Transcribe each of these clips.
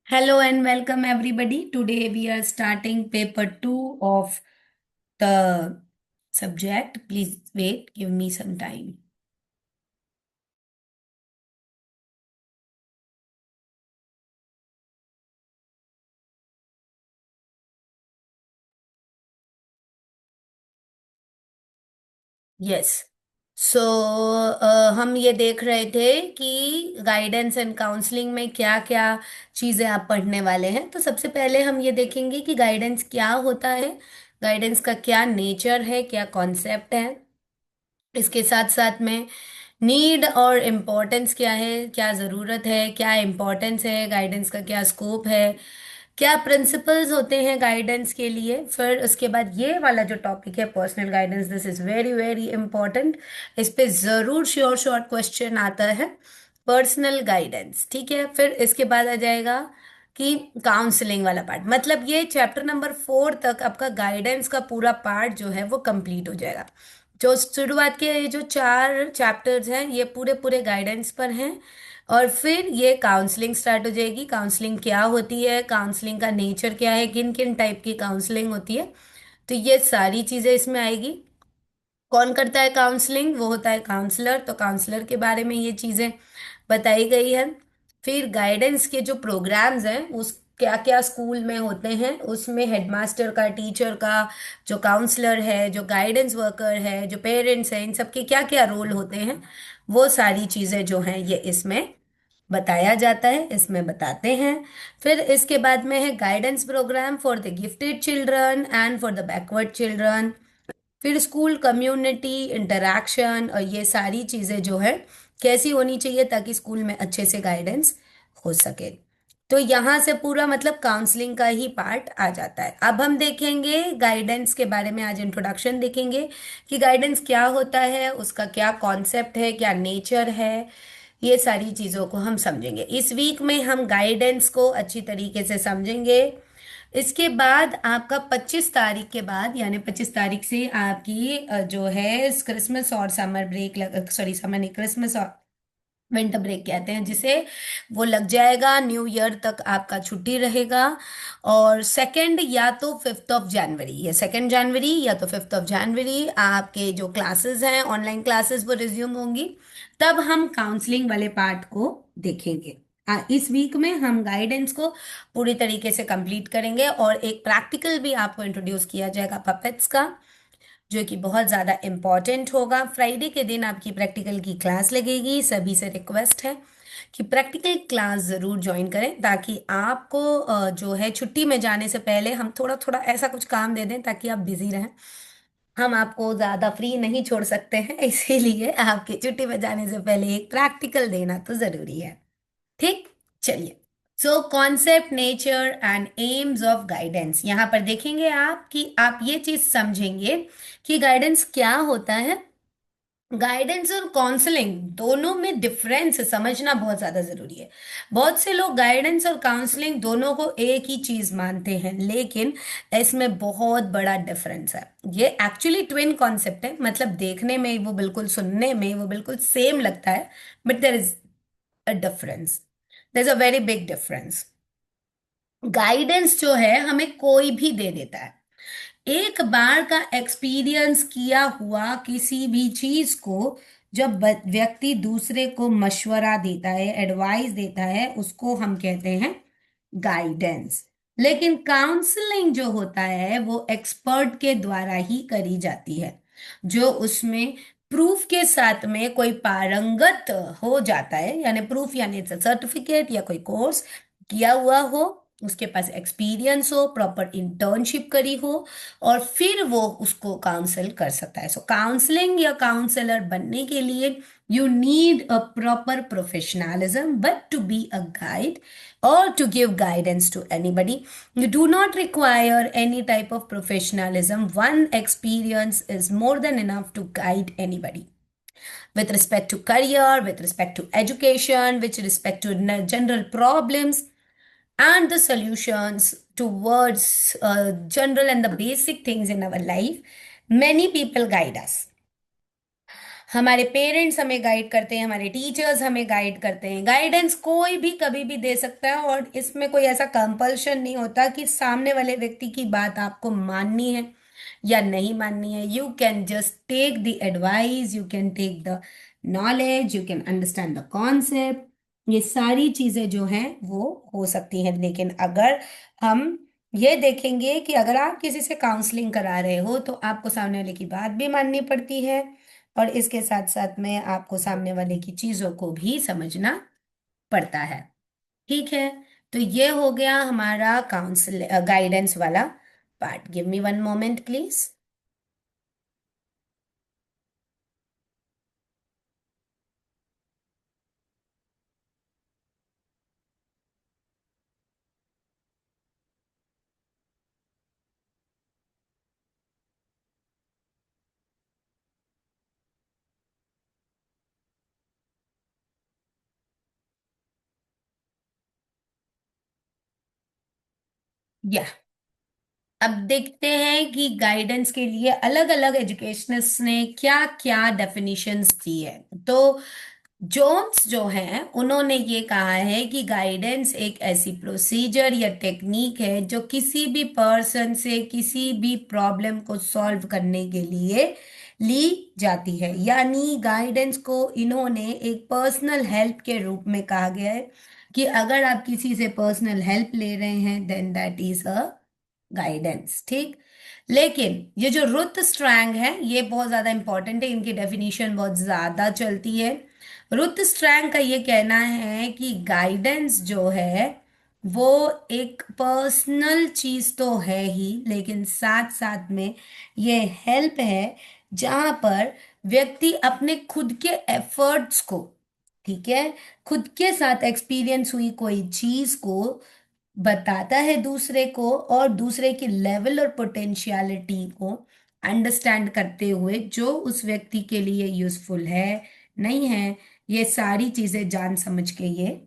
Hello and welcome everybody. Today we are starting paper 2 of the subject. Please wait, give me some time. Yes. So हम ये देख रहे थे कि guidance and counselling में क्या क्या चीज़ें आप पढ़ने वाले हैं। तो सबसे पहले हम ये देखेंगे कि गाइडेंस क्या होता है, गाइडेंस का क्या नेचर है, क्या कॉन्सेप्ट है। इसके साथ साथ में नीड और इम्पोर्टेंस क्या है, क्या ज़रूरत है, क्या इम्पोर्टेंस है, गाइडेंस का क्या स्कोप है, क्या प्रिंसिपल्स होते हैं गाइडेंस के लिए। फिर उसके बाद ये वाला जो टॉपिक है personal guidance, this is very very important. इस पे ज़रूर श्योर शॉर्ट क्वेश्चन आता है। पर्सनल गाइडेंस, ठीक है। फिर इसके बाद आ जाएगा कि काउंसलिंग वाला पार्ट, मतलब ये चैप्टर नंबर 4 तक आपका गाइडेंस का पूरा पार्ट जो है वो कंप्लीट हो जाएगा। जो शुरुआत के ये जो 4 चैप्टर्स हैं ये पूरे पूरे गाइडेंस पर हैं। और फिर ये काउंसलिंग स्टार्ट हो जाएगी। काउंसलिंग क्या होती है, काउंसलिंग का नेचर क्या है, किन किन टाइप की काउंसलिंग होती है, तो ये सारी चीजें इसमें आएगी। कौन करता है काउंसलिंग, वो होता है काउंसलर। तो काउंसलर के बारे में ये चीजें बताई गई है। फिर गाइडेंस के जो प्रोग्राम्स हैं उस क्या क्या स्कूल में होते हैं, उसमें हेडमास्टर का, टीचर का, जो काउंसलर है, जो गाइडेंस वर्कर है, जो पेरेंट्स हैं, इन सब के क्या क्या रोल होते हैं, वो सारी चीजें जो हैं ये इसमें बताया जाता है, इसमें बताते हैं। फिर इसके बाद में है guidance programme for the gifted children and for the backward children. फिर स्कूल कम्युनिटी इंटरैक्शन, और ये सारी चीज़ें जो है कैसी होनी चाहिए ताकि स्कूल में अच्छे से गाइडेंस हो सके। तो यहाँ से पूरा मतलब काउंसलिंग का ही पार्ट आ जाता है। अब हम देखेंगे गाइडेंस के बारे में, आज इंट्रोडक्शन देखेंगे कि गाइडेंस क्या होता है, उसका क्या कॉन्सेप्ट है, क्या नेचर है। ये सारी चीज़ों को हम समझेंगे इस वीक में। हम गाइडेंस को अच्छी तरीके से समझेंगे। इसके बाद आपका 25 तारीख के बाद, यानी 25 तारीख से आपकी जो है क्रिसमस और समर ब्रेक, सॉरी समर नहीं, क्रिसमस और विंटर ब्रेक कहते हैं जिसे, वो लग जाएगा। न्यू ईयर तक आपका छुट्टी रहेगा। और सेकंड या तो 5 जनवरी, या 2 जनवरी या तो 5 जनवरी आपके जो क्लासेस हैं, ऑनलाइन क्लासेस, वो रिज्यूम होंगी। तब हम काउंसलिंग वाले पार्ट को देखेंगे। इस वीक में हम गाइडेंस को पूरी तरीके से कंप्लीट करेंगे और एक प्रैक्टिकल भी आपको इंट्रोड्यूस किया जाएगा पपेट्स का, जो कि बहुत ज़्यादा इम्पॉर्टेंट होगा। फ्राइडे के दिन आपकी प्रैक्टिकल की क्लास लगेगी। सभी से रिक्वेस्ट है कि प्रैक्टिकल क्लास ज़रूर ज्वाइन करें ताकि आपको जो है छुट्टी में जाने से पहले हम थोड़ा थोड़ा ऐसा कुछ काम दे दें ताकि आप बिजी रहें। हम आपको ज़्यादा फ्री नहीं छोड़ सकते हैं, इसीलिए आपकी छुट्टी में जाने से पहले एक प्रैक्टिकल देना तो ज़रूरी है। ठीक, चलिए। So concept, nature and AIIMS of guidance, यहां पर देखेंगे आप कि आप ये चीज समझेंगे कि गाइडेंस क्या होता है। गाइडेंस और काउंसलिंग दोनों में डिफरेंस समझना बहुत ज्यादा जरूरी है। बहुत से लोग गाइडेंस और काउंसलिंग दोनों को एक ही चीज मानते हैं, लेकिन इसमें बहुत बड़ा डिफरेंस है। ये एक्चुअली ट्विन कॉन्सेप्ट है, मतलब देखने में वो बिल्कुल, सुनने में वो बिल्कुल सेम लगता है, but there is a difference. There is a very big difference. Guidance जो है हमें कोई भी दे देता है। एक बार का एक्सपीरियंस किया हुआ किसी भी चीज को जब व्यक्ति दूसरे को मशवरा देता है, एडवाइस देता है, उसको हम कहते हैं गाइडेंस। लेकिन काउंसलिंग जो होता है वो एक्सपर्ट के द्वारा ही करी जाती है, जो उसमें प्रूफ के साथ में कोई पारंगत हो जाता है, यानी प्रूफ यानी सर्टिफिकेट या कोई कोर्स किया हुआ हो, उसके पास एक्सपीरियंस हो, प्रॉपर इंटर्नशिप करी हो, और फिर वो उसको काउंसल कर सकता है। सो काउंसलिंग या काउंसलर बनने के लिए you need a proper professionalism, but to be a guide or to give guidance to anybody, you do not require any type of professionalism. One experience is more than enough to guide anybody with respect to career, with respect to education, with respect to general problems and the solutions towards general and the basic things in our life. Many people guide us. हमारे parents हमें guide करते हैं, हमारे teachers हमें guide करते हैं। Guidance कोई भी कभी भी दे सकता है, और इसमें कोई ऐसा कंपल्शन नहीं होता कि सामने वाले व्यक्ति की बात आपको माननी है या नहीं माननी है। You can just take the advice, you can take the knowledge, you can understand the concept. ये सारी चीजें जो हैं वो हो सकती हैं। लेकिन अगर हम ये देखेंगे कि अगर आप किसी से काउंसलिंग करा रहे हो तो आपको सामने वाले की बात भी माननी पड़ती है, और इसके साथ साथ में आपको सामने वाले की चीजों को भी समझना पड़ता है। ठीक है, तो ये हो गया हमारा काउंसल गाइडेंस वाला part. Give me one moment please. या अब देखते हैं कि गाइडेंस के लिए अलग अलग एजुकेशनिस्ट ने क्या क्या डेफिनेशंस दी है। तो जोन्स जो हैं उन्होंने ये कहा है कि गाइडेंस एक ऐसी प्रोसीजर या टेक्निक है जो किसी भी पर्सन से किसी भी प्रॉब्लम को सॉल्व करने के लिए ली जाती है। यानी गाइडेंस को इन्होंने एक पर्सनल हेल्प के रूप में कहा गया है कि अगर आप किसी से पर्सनल हेल्प ले रहे हैं then that is a guidance. ठीक। लेकिन ये जो रुथ स्ट्रैंग है ये बहुत ज्यादा इंपॉर्टेंट है, इनकी डेफिनेशन बहुत ज्यादा चलती है। रुथ स्ट्रैंग का ये कहना है कि गाइडेंस जो है वो एक पर्सनल चीज तो है ही, लेकिन साथ साथ में ये हेल्प है जहां पर व्यक्ति अपने खुद के एफर्ट्स को, ठीक है, खुद के साथ एक्सपीरियंस हुई कोई चीज को बताता है दूसरे को, और दूसरे की लेवल और पोटेंशियलिटी को अंडरस्टैंड करते हुए जो उस व्यक्ति के लिए यूजफुल है नहीं है, ये सारी चीजें जान समझ के ये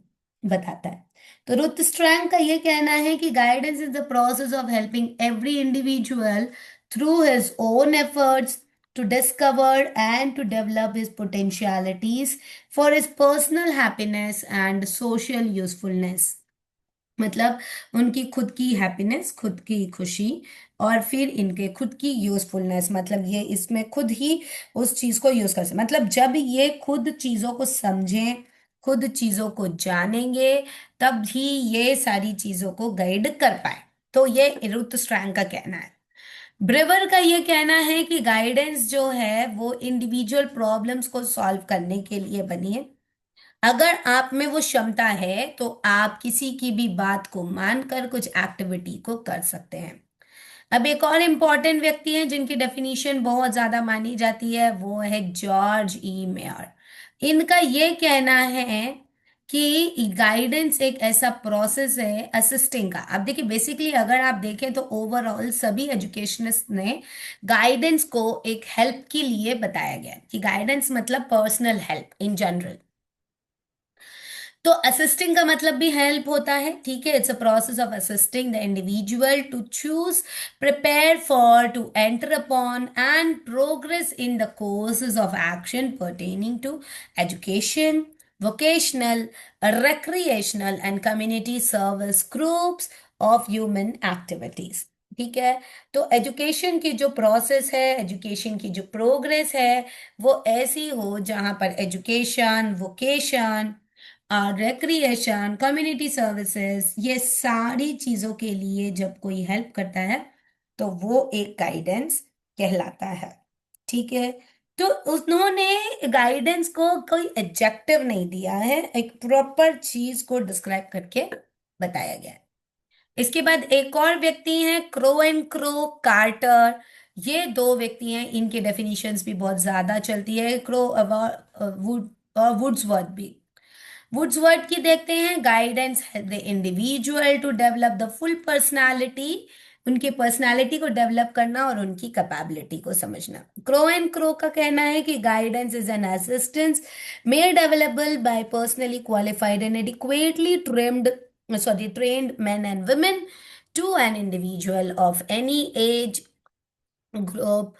बताता है। तो रुथ स्ट्रैंग का ये कहना है कि guidance is the process of helping every individual through his own efforts to discover and to develop his potentialities for his personal happiness and social usefulness। मतलब उनकी खुद की हैप्पीनेस, खुद की खुशी, और फिर इनके खुद की यूजफुलनेस, मतलब ये इसमें खुद ही उस चीज को यूज कर सकते, मतलब जब ये खुद चीजों को समझें, खुद चीजों को जानेंगे, तब ही ये सारी चीजों को गाइड कर पाए। तो ये रुथ स्ट्रैंग का कहना है। ब्रेवर का ये कहना है कि गाइडेंस जो है वो इंडिविजुअल प्रॉब्लम्स को सॉल्व करने के लिए बनी है। अगर आप में वो क्षमता है तो आप किसी की भी बात को मानकर कुछ एक्टिविटी को कर सकते हैं। अब एक और इम्पॉर्टेंट व्यक्ति हैं जिनकी डेफिनेशन बहुत ज्यादा मानी जाती है, वो है जॉर्ज ई मेयर। इनका ये कहना है कि गाइडेंस एक ऐसा प्रोसेस है असिस्टिंग का। अब देखिए बेसिकली अगर आप देखें तो ओवरऑल सभी एजुकेशनिस्ट ने गाइडेंस को एक हेल्प के लिए बताया गया है कि गाइडेंस मतलब पर्सनल हेल्प इन जनरल। तो असिस्टिंग का मतलब भी हेल्प होता है, ठीक है। It's a process of assisting the individual to choose, prepare for, to enter upon and progress in the courses of action pertaining to education, vocational, recreational and community service groups of human activities। ठीक है। तो education की जो process है, education की जो progress है, वो ऐसी हो जहां पर education, vocation, recreation, community services, ये सारी चीजों के लिए जब कोई हेल्प करता है तो वो एक गाइडेंस कहलाता है। ठीक है। तो उन्होंने गाइडेंस को कोई एडजेक्टिव नहीं दिया है, एक प्रॉपर चीज को डिस्क्राइब करके बताया गया है। इसके बाद एक और व्यक्ति हैं क्रो एंड क्रो कार्टर। ये दो व्यक्ति हैं, इनके डेफिनेशंस भी बहुत ज्यादा चलती है। क्रो वुड्सवर्थ भी। वुड्सवर्थ की देखते हैं, guidance help the individual to develop the full personality, उनकी पर्सनालिटी को डेवलप करना और उनकी कैपेबिलिटी को समझना। क्रो एंड क्रो का कहना है कि guidance is an assistance made available by personally qualified and adequately trained men and women to an individual of any age group,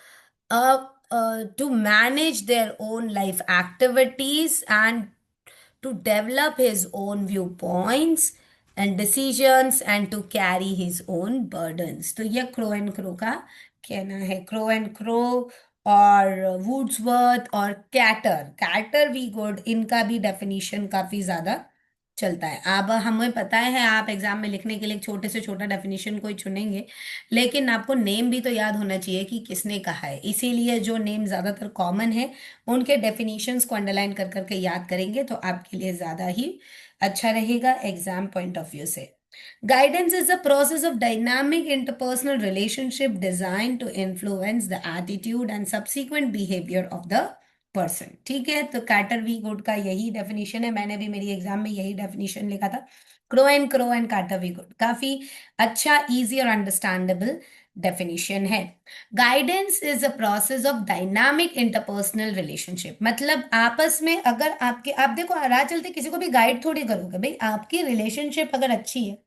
to manage their own life activities and to develop his own viewpoints and decisions and to carry his own burdens. तो ये crow and crow का कहना है। Crow and crow और Wordsworth और cater, cater we good, इनका भी definition काफी ज्यादा चलता है। अब हमें पता है आप एग्जाम में लिखने के लिए एक छोटे से छोटा डेफिनेशन कोई चुनेंगे, लेकिन आपको नेम भी तो याद होना चाहिए कि किसने कहा है। इसीलिए जो नेम ज्यादातर कॉमन है उनके डेफिनेशंस को अंडरलाइन कर करके याद करेंगे तो आपके लिए ज्यादा ही अच्छा रहेगा एग्जाम पॉइंट ऑफ व्यू से। Guidance is the process of dynamic interpersonal relationship design to influence the attitude and subsequent behaviour of the person. ठीक है, तो कैटर वी गुड का यही डेफिनेशन है। मैंने भी मेरी एग्जाम में यही डेफिनेशन लिखा था, Crow and Carter we good. काफी अच्छा, इजी और अंडरस्टैंडेबल डेफिनेशन है। Guidance is a process of dynamic interpersonal relationship, मतलब आपस में अगर आपके, आप देखो राह चलते किसी को भी गाइड थोड़ी करोगे भाई, आपकी रिलेशनशिप अगर अच्छी है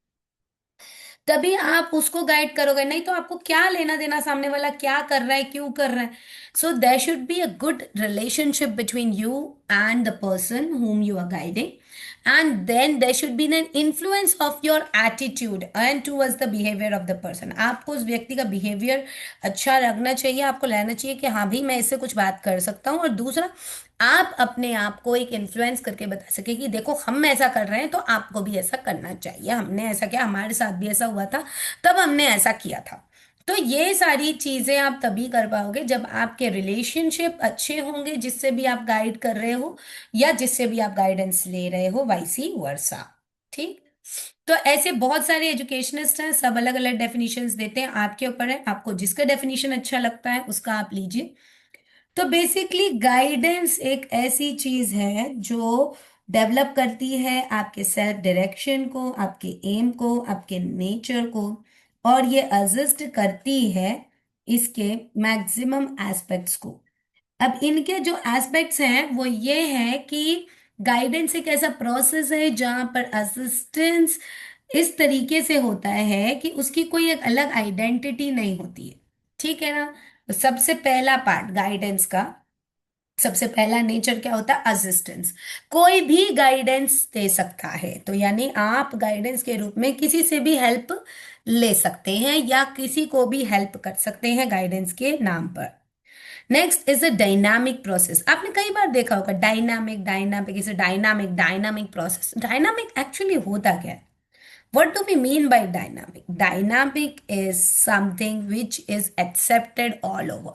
तभी आप उसको गाइड करोगे, नहीं तो आपको क्या लेना देना सामने वाला क्या कर रहा है, क्यों कर रहा है। So there should be a good relationship between you and the person whom you are guiding, and then there should be an influence of your attitude and towards the behavior of the person। आपको उस व्यक्ति का behaviour अच्छा रखना चाहिए, आपको लेना चाहिए कि हाँ भाई मैं इससे कुछ बात कर सकता हूँ। और दूसरा, आप अपने आप को एक इन्फ्लुएंस करके बता सके कि देखो हम ऐसा कर रहे हैं तो आपको भी ऐसा करना चाहिए, हमने ऐसा किया, हमारे साथ भी ऐसा हुआ था, तब हमने ऐसा किया था। तो ये सारी चीजें आप तभी कर पाओगे जब आपके रिलेशनशिप अच्छे होंगे जिससे भी आप गाइड कर रहे हो या जिससे भी आप गाइडेंस ले रहे हो, वाइसी वर्सा। ठीक। तो ऐसे बहुत सारे एजुकेशनिस्ट हैं, सब अलग अलग डेफिनेशंस देते हैं, आपके ऊपर है, आपको जिसका डेफिनेशन अच्छा लगता है उसका आप लीजिए। तो बेसिकली गाइडेंस एक ऐसी चीज है जो डेवलप करती है आपके सेल्फ डायरेक्शन को, आपके एम को, आपके नेचर को, और ये असिस्ट करती है इसके मैक्सिमम एस्पेक्ट्स को। अब इनके जो एस्पेक्ट्स हैं वो ये है कि गाइडेंस एक ऐसा प्रोसेस है जहां पर असिस्टेंस इस तरीके से होता है कि उसकी कोई एक अलग आइडेंटिटी नहीं होती है। ठीक है ना। तो सबसे पहला पार्ट गाइडेंस का, सबसे पहला नेचर क्या होता है, असिस्टेंस। कोई भी गाइडेंस दे सकता है, तो यानी आप गाइडेंस के रूप में किसी से भी हेल्प ले सकते हैं या किसी को भी हेल्प कर सकते हैं गाइडेंस के नाम पर। Next is a dynamic process. आपने कई बार देखा होगा dynamic dynamic is a dynamic dynamic process. Dynamic actually होता क्या है? What do we mean by dynamic? Dynamic is something which is accepted all over.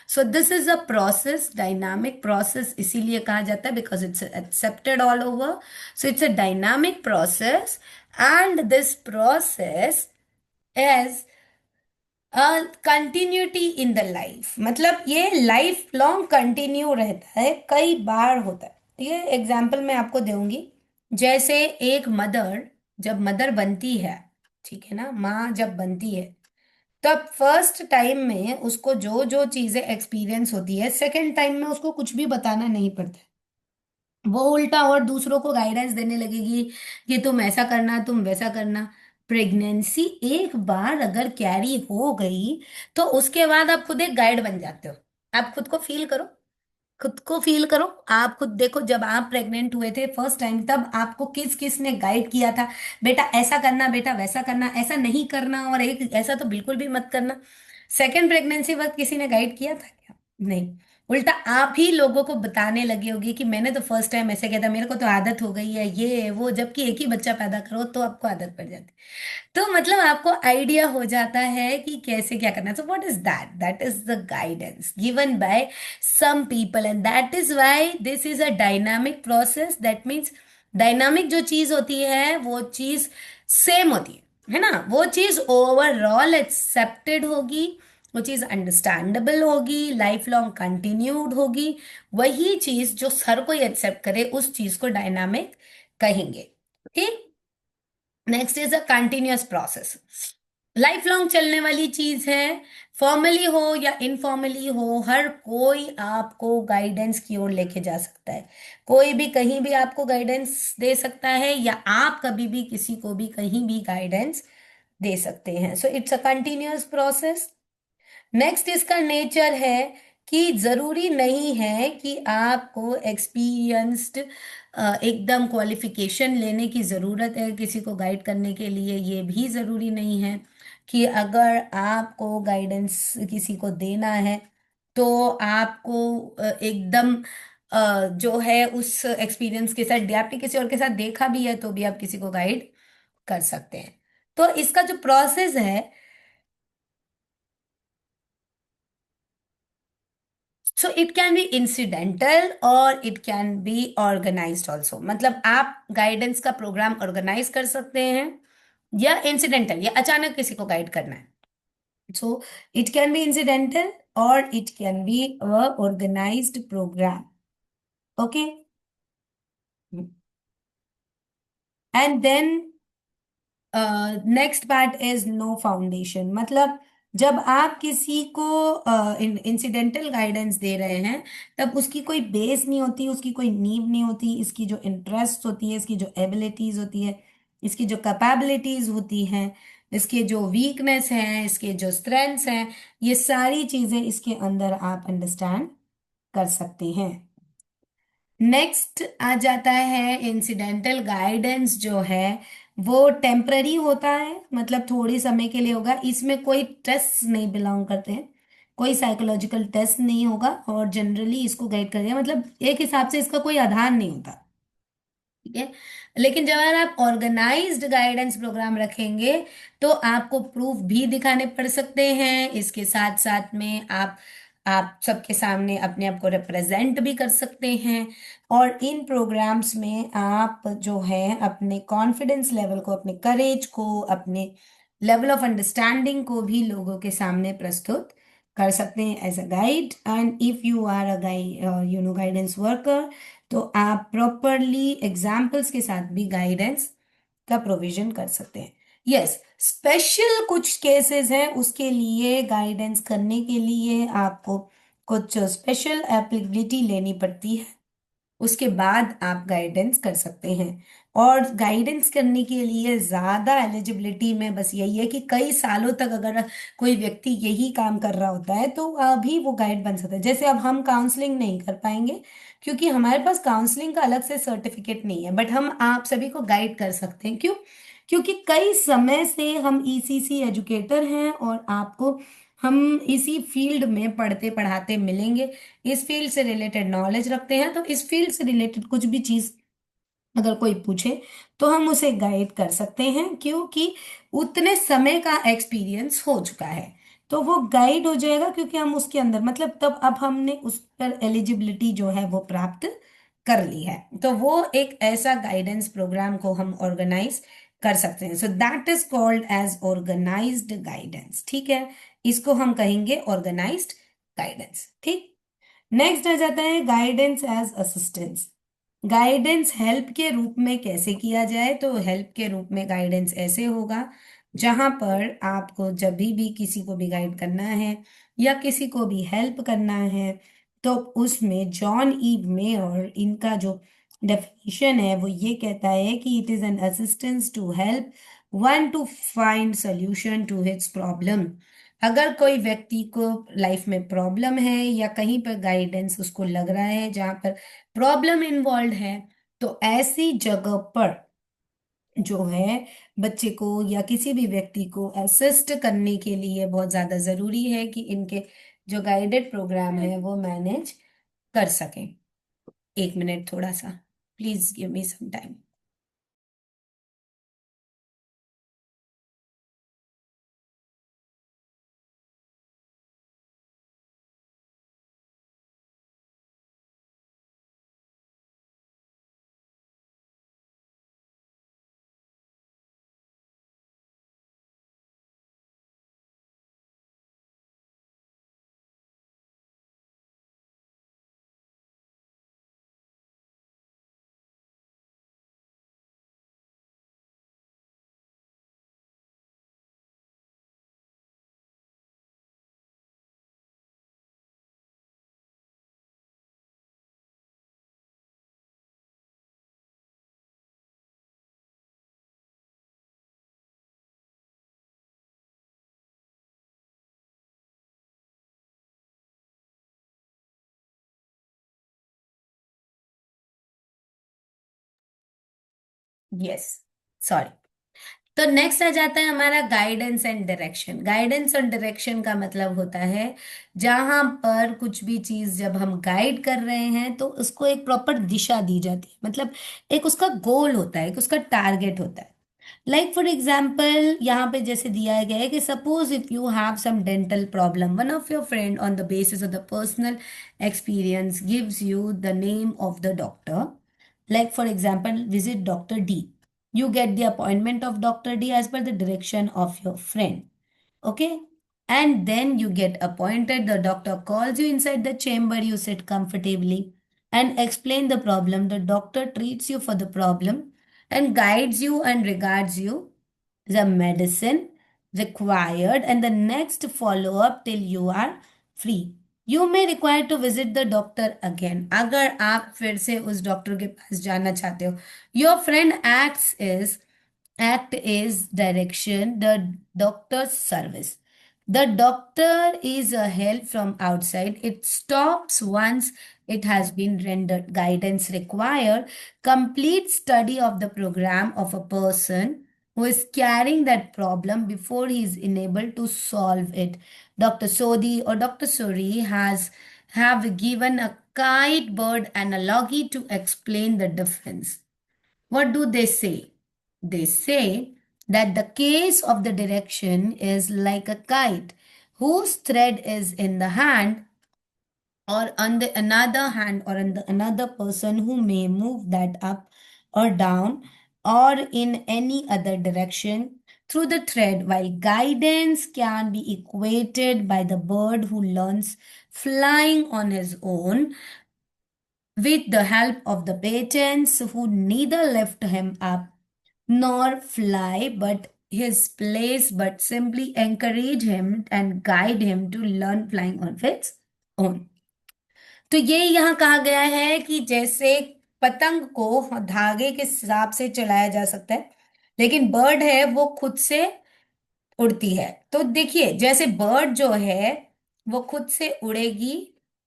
So this is a process, dynamic process इसीलिए कहा जाता है because it's accepted all over. So it's a dynamic process and this process is continuity in the life, मतलब ये life long continue रहता है, कई बार होता है। ये एग्जाम्पल मैं आपको दूंगी। जैसे एक मदर जब मदर बनती है, ठीक है ना, माँ जब बनती है तब फर्स्ट टाइम में उसको जो जो चीजें एक्सपीरियंस होती है, सेकंड टाइम में उसको कुछ भी बताना नहीं पड़ता। वो उल्टा और दूसरों को गाइडेंस देने लगेगी कि तुम ऐसा करना, तुम वैसा करना। प्रेगनेंसी एक बार अगर कैरी हो गई तो उसके बाद आप खुद एक गाइड बन जाते हो। आप खुद को फील करो, खुद को फील करो। आप खुद देखो जब आप प्रेग्नेंट हुए थे फर्स्ट टाइम, तब आपको किस किस ने गाइड किया था, बेटा ऐसा करना, बेटा वैसा करना, ऐसा नहीं करना, और एक ऐसा तो बिल्कुल भी मत करना। सेकंड प्रेगनेंसी वक्त किसी ने गाइड किया था क्या? नहीं। उल्टा आप ही लोगों को बताने लगे होगी कि मैंने तो फर्स्ट टाइम ऐसे किया था, मेरे को तो आदत हो गई है ये वो, जबकि एक ही बच्चा पैदा करो तो आपको आदत पड़ जाती। तो मतलब आपको आइडिया हो जाता है कि कैसे क्या करना है। So what is that? That is the guidance given by some people and that is why this is a dynamic process. That means dynamic जो चीज होती है वो चीज सेम होती है ना, वो चीज ओवरऑल एक्सेप्टेड होगी, वो चीज अंडरस्टैंडेबल होगी, लाइफ लॉन्ग कंटिन्यूड होगी। वही चीज जो हर कोई एक्सेप्ट करे उस चीज को डायनामिक कहेंगे। ठीक। Next is a continuous process, life long चलने वाली चीज है। फॉर्मली हो या इनफॉर्मली हो, हर कोई आपको गाइडेंस की ओर लेके जा सकता है। कोई भी कहीं भी आपको गाइडेंस दे सकता है या आप कभी भी किसी को भी कहीं भी गाइडेंस दे सकते हैं। So it's a continuous process. Next इसका नेचर है कि जरूरी नहीं है कि आपको एक्सपीरियंस्ड एकदम क्वालिफिकेशन लेने की जरूरत है किसी को गाइड करने के लिए, ये भी जरूरी नहीं है कि अगर आपको गाइडेंस किसी को देना है तो आपको एकदम जो है उस एक्सपीरियंस के साथ, आपने किसी और के साथ देखा भी है तो भी आप किसी को गाइड कर सकते हैं। तो इसका जो प्रोसेस है, so it can be incidental और it can be organized also. मतलब आप गाइडेंस का प्रोग्राम ऑर्गेनाइज कर सकते हैं या इंसिडेंटल, या अचानक किसी को गाइड करना है। So it can be incidental और it can be a organized program. Okay. And then next part is no foundation. मतलब जब आप किसी को इंसिडेंटल गाइडेंस दे रहे हैं तब उसकी कोई बेस नहीं होती, उसकी कोई नींव नहीं होती, इसकी जो इंटरेस्ट होती है, इसकी जो एबिलिटीज होती है, इसकी जो कैपेबिलिटीज होती हैं, इसके जो वीकनेस हैं, इसके जो स्ट्रेंथ्स हैं, ये सारी चीजें इसके अंदर आप अंडरस्टैंड कर सकते हैं। नेक्स्ट आ जाता है इंसिडेंटल गाइडेंस जो है वो टेम्पररी होता है, मतलब थोड़ी समय के लिए होगा, इसमें कोई टेस्ट नहीं बिलोंग करते हैं, कोई साइकोलॉजिकल टेस्ट नहीं होगा और जनरली इसको गाइड करेगा, मतलब एक हिसाब से इसका कोई आधार नहीं होता। ठीक है। लेकिन जब अगर आप ऑर्गेनाइज्ड गाइडेंस प्रोग्राम रखेंगे तो आपको प्रूफ भी दिखाने पड़ सकते हैं, इसके साथ साथ में आप सबके सामने अपने आप को रिप्रेजेंट भी कर सकते हैं, और इन प्रोग्राम्स में आप जो है अपने कॉन्फिडेंस लेवल को, अपने करेज को, अपने लेवल ऑफ अंडरस्टैंडिंग को भी लोगों के सामने प्रस्तुत कर सकते हैं as a guide. And if you are a guide guidance worker, तो आप प्रॉपरली एग्जाम्पल्स के साथ भी गाइडेंस का प्रोविजन कर सकते हैं। यस, स्पेशल कुछ केसेस हैं, उसके लिए गाइडेंस करने के लिए आपको कुछ स्पेशल एप्लीबिलिटी लेनी पड़ती है, उसके बाद आप गाइडेंस कर सकते हैं। और गाइडेंस करने के लिए ज्यादा एलिजिबिलिटी में बस यही है कि कई सालों तक अगर कोई व्यक्ति यही काम कर रहा होता है तो अभी वो गाइड बन सकता है। जैसे अब हम काउंसलिंग नहीं कर पाएंगे क्योंकि हमारे पास काउंसलिंग का अलग से सर्टिफिकेट नहीं है, बट हम आप सभी को गाइड कर सकते हैं। क्यों? क्योंकि कई समय से हम ईसीसी एजुकेटर हैं और आपको हम इसी फील्ड में पढ़ते पढ़ाते मिलेंगे, इस फील्ड से रिलेटेड नॉलेज रखते हैं, तो इस फील्ड से रिलेटेड कुछ भी चीज अगर कोई पूछे तो हम उसे गाइड कर सकते हैं, क्योंकि उतने समय का एक्सपीरियंस हो चुका है। तो वो गाइड हो जाएगा क्योंकि हम उसके अंदर, मतलब तब अब हमने उस पर एलिजिबिलिटी जो है वो प्राप्त कर ली है, तो वो एक ऐसा गाइडेंस प्रोग्राम को हम ऑर्गेनाइज कर सकते हैं। So that is called as organised guidance. ठीक है, इसको हम कहेंगे ऑर्गेनाइज्ड गाइडेंस। ठीक। नेक्स्ट आ जाता है guidance as assistance. Guidance help के रूप में कैसे किया जाए? तो हेल्प के रूप में गाइडेंस ऐसे होगा जहां पर आपको जब भी किसी को भी गाइड करना है या किसी को भी हेल्प करना है तो उसमें जॉन ईव मेयर, इनका जो डेफिनेशन है वो ये कहता है कि it is an assistance to help one to find solution to its problem. अगर कोई व्यक्ति को लाइफ में प्रॉब्लम है या कहीं पर गाइडेंस उसको लग रहा है जहां पर प्रॉब्लम इन्वॉल्व है, तो ऐसी जगह पर जो है बच्चे को या किसी भी व्यक्ति को असिस्ट करने के लिए बहुत ज्यादा जरूरी है कि इनके जो गाइडेड प्रोग्राम है वो मैनेज कर सकें। एक मिनट थोड़ा सा, please give me some time. Yes, sorry. तो नेक्स्ट आ जाता है हमारा guidance and direction. Guidance and direction का मतलब होता है जहां पर कुछ भी चीज जब हम गाइड कर रहे हैं तो उसको एक प्रॉपर दिशा दी जाती है, मतलब एक उसका गोल होता है, एक उसका टारगेट होता है। लाइक फॉर एग्जाम्पल यहाँ पे जैसे दिया गया है कि suppose if you have some dental problem, one of your friend on the basis of the personal experience gives you the name of the doctor. Like for example, visit Dr. D. You get the appointment of Dr. D as per the direction of your friend. Okay? And then you get appointed. The doctor calls you inside the chamber. You sit comfortably and explain the problem. The doctor treats you for the problem and guides you and regards you the medicine required and the next follow up till you are free. You may require to visit the doctor again, अगर आप फिर से उस doctor के पास जाना चाहते हो। Your friend act is direction, the doctor's service. The doctor is a help from outside. It stops once it has been rendered. Guidance required complete study of the program of a person who is carrying that problem before he is enabled to solve it. Dr. Sodhi or Dr. Suri has have given a kite bird analogy to explain the difference. What do they say? They say that the case of the direction is like a kite whose thread is in the hand or on the another hand or on the another person who may move that up or down or in any other direction through the thread, while guidance can be equated by the bird who learns flying on his own with the help of the patents who neither lift him up nor fly but his place but simply encourage him and guide him to learn flying on its own। तो ये यहाँ कहा गया है कि जैसे पतंग को धागे के हिसाब से चलाया जा सकता है, लेकिन बर्ड है वो खुद से उड़ती है। तो देखिए जैसे बर्ड जो है वो खुद से उड़ेगी,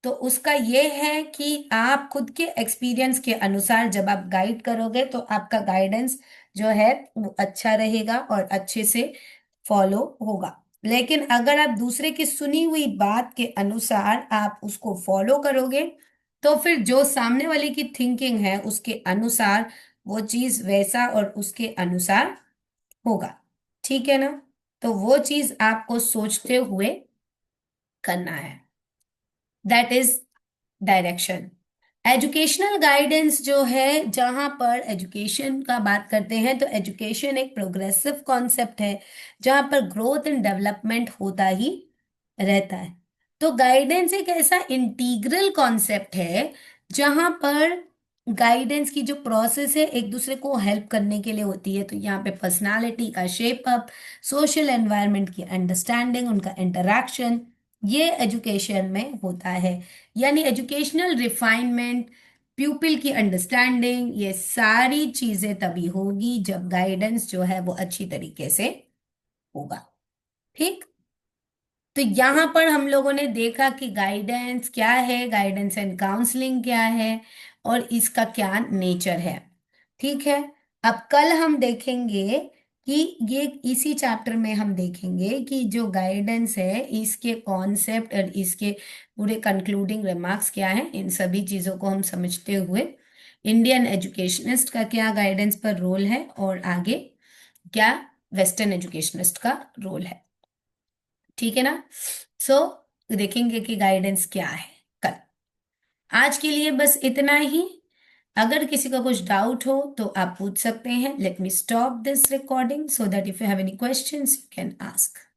तो उसका ये है कि आप खुद के एक्सपीरियंस के अनुसार जब आप गाइड करोगे तो आपका गाइडेंस जो है वो अच्छा रहेगा और अच्छे से फॉलो होगा। लेकिन अगर आप दूसरे की सुनी हुई बात के अनुसार आप उसको फॉलो करोगे तो फिर जो सामने वाले की थिंकिंग है उसके अनुसार वो चीज वैसा और उसके अनुसार होगा। ठीक है ना? तो वो चीज आपको सोचते हुए करना है। That is direction. Educational guidance जो है, जहां पर एजुकेशन का बात करते हैं तो एजुकेशन एक प्रोग्रेसिव कॉन्सेप्ट है जहां पर ग्रोथ एंड डेवलपमेंट होता ही रहता है। तो गाइडेंस एक ऐसा इंटीग्रल कॉन्सेप्ट है जहां पर गाइडेंस की जो प्रोसेस है एक दूसरे को हेल्प करने के लिए होती है। तो यहाँ पे पर्सनालिटी का शेप अप, सोशल एनवायरनमेंट की अंडरस्टैंडिंग, उनका इंटरेक्शन, ये एजुकेशन में होता है। यानी एजुकेशनल रिफाइनमेंट, प्यूपिल की अंडरस्टैंडिंग, ये सारी चीजें तभी होगी जब गाइडेंस जो है वो अच्छी तरीके से होगा। ठीक। तो यहां पर हम लोगों ने देखा कि गाइडेंस क्या है, गाइडेंस एंड काउंसलिंग क्या है और इसका क्या नेचर है। ठीक है। अब कल हम देखेंगे कि ये इसी चैप्टर में हम देखेंगे कि जो गाइडेंस है इसके कॉन्सेप्ट और इसके पूरे कंक्लूडिंग रिमार्क्स क्या हैं। इन सभी चीजों को हम समझते हुए इंडियन एजुकेशनिस्ट का क्या गाइडेंस पर रोल है और आगे क्या वेस्टर्न एजुकेशनिस्ट का रोल है। ठीक है ना? सो देखेंगे कि गाइडेंस क्या है कल। आज के लिए बस इतना ही। अगर किसी का कुछ डाउट हो तो आप पूछ सकते हैं। Let me stop this recording so that if you have any questions you can ask.